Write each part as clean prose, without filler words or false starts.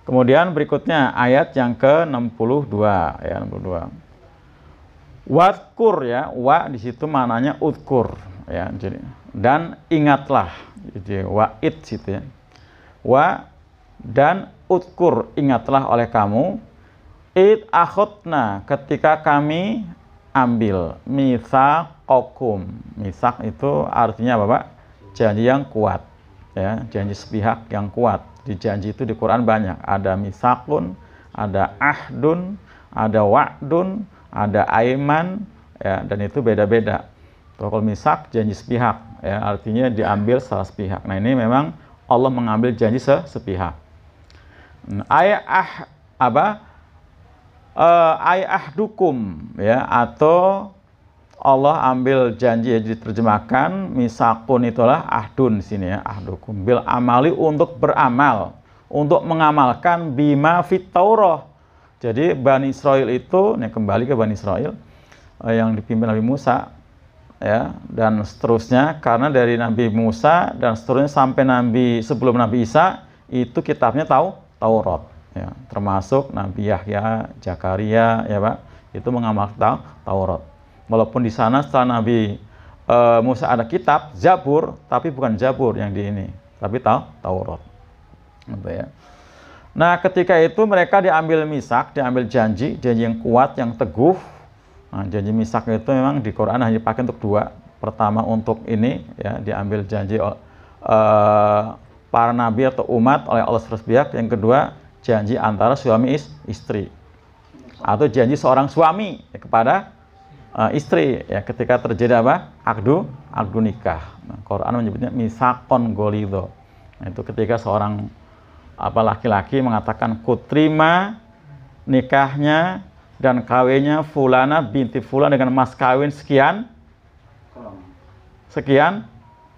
Kemudian berikutnya ayat yang ke-62 ya, 62. Wadkur ya, wa di situ maknanya udkur ya. Jadi dan ingatlah gitu ya, wa'id situ ya. Wa dan udkur, ingatlah oleh kamu id akhadna, ketika kami ambil mitsaqakum. Mitsak itu artinya apa, Pak? Janji yang kuat ya, janji sepihak yang kuat. Di janji itu di Quran banyak, ada mitsaqun, ada ahdun, ada wa'dun, ada aiman ya, dan itu beda-beda. Kalau mitsak janji sepihak ya, artinya diambil secara sepihak. Nah, ini memang Allah mengambil janji sepihak. Ahdukum ya, atau Allah ambil janji ya, diterjemahkan misakun itulah ahdun di sini ya, ahdukum bil amali, untuk beramal, untuk mengamalkan bima fit Taurah. Jadi Bani Israel itu, nih kembali ke Bani Israel yang dipimpin Nabi Musa ya, dan seterusnya, karena dari Nabi Musa dan seterusnya sampai sebelum Nabi Isa itu kitabnya Taurat ya, termasuk Nabi Yahya, Zakaria ya Pak, itu mengamalkan Taurat. Walaupun di sana setelah Nabi Musa ada kitab Zabur, tapi bukan Zabur yang di ini, tapi Taurat. Gitu ya. Nah, ketika itu mereka diambil misak, diambil janji yang kuat, yang teguh. Nah, janji misak itu memang di Quran hanya dipakai untuk dua. Pertama untuk ini ya, diambil janji para nabi atau umat oleh Allah sepihak. Yang kedua, janji antara suami istri, atau janji seorang suami ya, kepada istri ya, ketika terjadi apa? Akdu nikah. Nah, Quran menyebutnya misakon golidho. Nah, itu ketika seorang laki-laki mengatakan kutrima nikahnya dan kawinnya fulana binti fulan dengan mas kawin sekian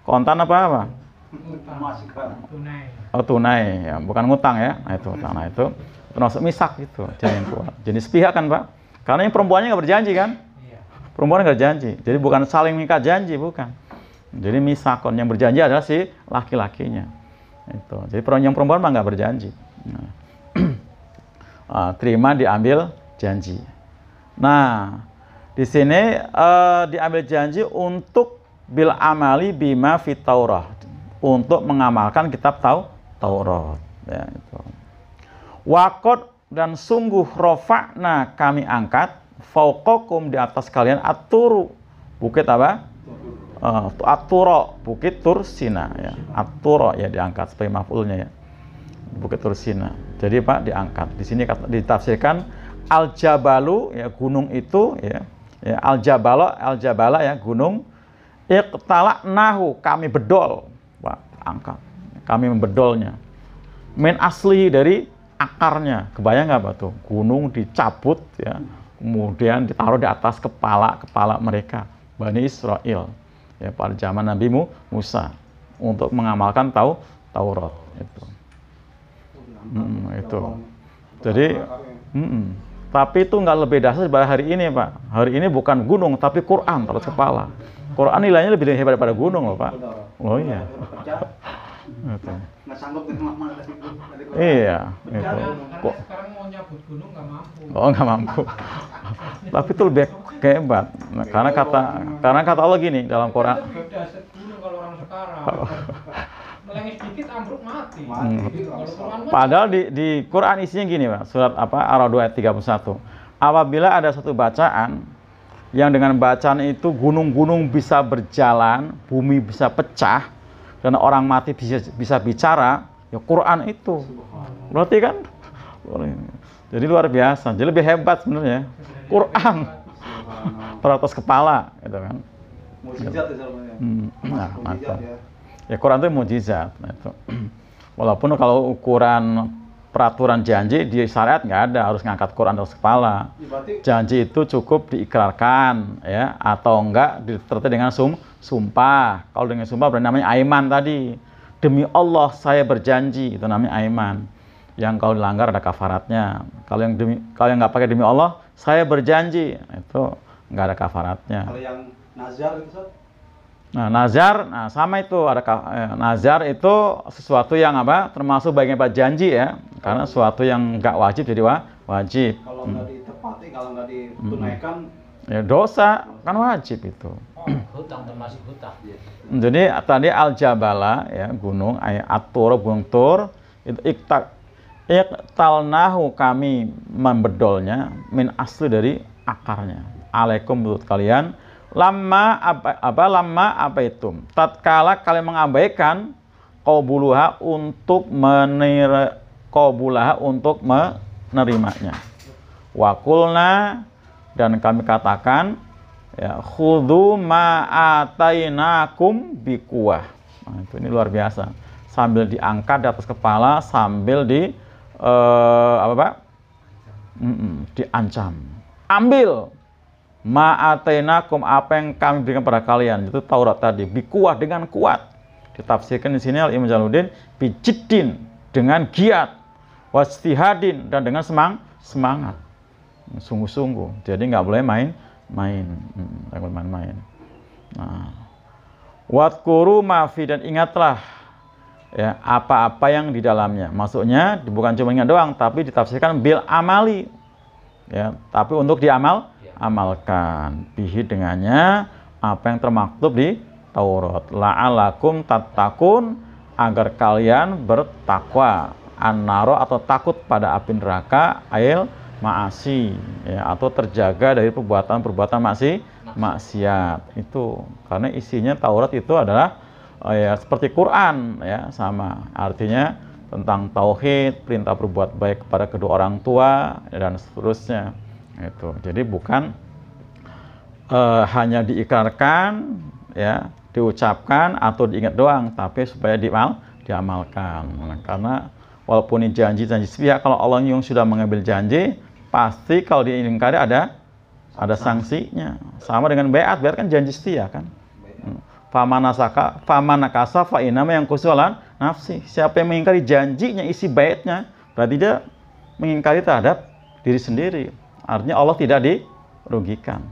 kontan apa? Oh, tunai ya, bukan ngutang ya. Nah, itu utang. Nah, itu termasuk misak itu, janji kuat. Jenis pihak kan, Pak? Karena yang perempuannya nggak berjanji kan? Perempuan nggak janji, jadi bukan saling mengikat janji, bukan. Jadi misakon, yang berjanji adalah si laki-lakinya. Itu. Jadi yang perempuan mah nggak berjanji. Nah, terima diambil janji. Nah, di sini diambil janji untuk bil amali bima fit Taurah, untuk mengamalkan kitab Taurat. Ya, itu. Wakot, dan sungguh rofa'na, kami angkat fauqakum, di atas kalian aturu, bukit apa? Aturo, bukit Tursina ya. Aturo ya diangkat sebagai maf'ulnya ya. Bukit Tursina. Jadi Pak diangkat. Di sini ditafsirkan al-jabalu ya, gunung itu ya. Ya, al-jabala ya, gunung. Iqtala'nahu, kami bedol. Pak, angkat. Kami membedolnya. Min asli, dari akarnya. Kebayang nggak Pak tuh? Gunung dicabut ya. Kemudian ditaruh di atas kepala mereka, Bani Israel ya, pada zaman Nabi Musa, untuk mengamalkan Taurat itu. Itu. Jadi tapi itu nggak lebih dasar daripada hari ini, Pak. Hari ini bukan gunung tapi Quran taruh kepala. Quran nilainya lebih hebat daripada gunung loh, Pak. Oh iya. Itu. Iya, itu. Kok sekarang mau nyabut gunung nggak mampu. Oh, nggak mampu. Tapi itu lebih hebat. Nah, karena kata Allah gini dalam Quran. Beda gunung kalau orang sekarang. Melengis dikit ambruk mati. Padahal di Quran isinya gini, Pak. Surat Ar-Ra'd ayat 31. Apabila ada satu bacaan yang dengan bacaan itu gunung-gunung bisa berjalan, bumi bisa pecah, dan orang mati bisa bicara, ya Quran itu. Berarti kan? Jadi luar biasa. Jadi lebih hebat sebenarnya. Quran. Teratas kepala, gitu kan. Mukjizat itu Nah, ya Quran itu mukjizat. Nah, itu. Walaupun kalau ukuran peraturan janji di syariat nggak ada, harus ngangkat Quran atas kepala. Janji itu cukup diikrarkan ya, atau enggak disertai dengan sumpah. Kalau dengan sumpah berarti namanya aiman tadi. Demi Allah saya berjanji, itu namanya aiman. Yang kalau dilanggar ada kafaratnya. Kalau yang nggak pakai demi Allah saya berjanji, itu nggak ada kafaratnya. Kalau yang nazar itu, Nah, nazar, sama itu ada nazar itu sesuatu yang apa? Termasuk bagian dari janji ya. Karena suatu yang nggak wajib jadi wajib. Kalau nggak ditepati, kalau nggak ditunaikan, Ya dosa kan wajib itu. Hutang termasuk hutang. Jadi tadi al-jabala ya gunung, atur gunung tur itu iktalnahu kami membedolnya min asli dari akarnya. Alaikum menurut kalian lama apa itu? Tatkala kalian mengabaikan qabulaha untuk menerimanya. Wa qulna dan kami katakan ya khudhu ma atainakum biquwah. Nah, ini luar biasa. Sambil diangkat di atas kepala sambil diancam. Ambil ma atainakum apa yang kami berikan pada kalian, itu Taurat tadi, biquwah dengan kuat. Ditafsirkan di sini Al-Imam Jalaluddin bijiddin dengan giat, wastihadin dan dengan semangat. Sungguh-sungguh. Jadi nggak boleh main-main. Nah, wadkuru mafi dan ingatlah ya apa-apa yang di dalamnya. Maksudnya bukan cuma ingat doang, tapi ditafsirkan bil amali. Ya, tapi untuk amalkan bihi dengannya apa yang termaktub di Taurat. La'alakum tattaqun agar kalian bertakwa. An-naro atau takut pada api neraka ail ma'asi ya, atau terjaga dari perbuatan-perbuatan maksiat itu karena isinya Taurat itu adalah ya seperti Quran ya, sama artinya tentang tauhid, perintah berbuat baik kepada kedua orang tua dan seterusnya itu. Jadi bukan hanya diikrarkan ya, diucapkan atau diingat doang, tapi supaya diamalkan. Karena walaupun ini janji sepihak, kalau Allah yang sudah mengambil janji, pasti kalau diingkari ada sanksinya. Sama dengan baiat kan janji setia kan. Famanakasa fa inama yang kusulan nafsi. Siapa yang mengingkari janjinya, isi baitnya, berarti dia mengingkari terhadap diri sendiri. Artinya Allah tidak dirugikan.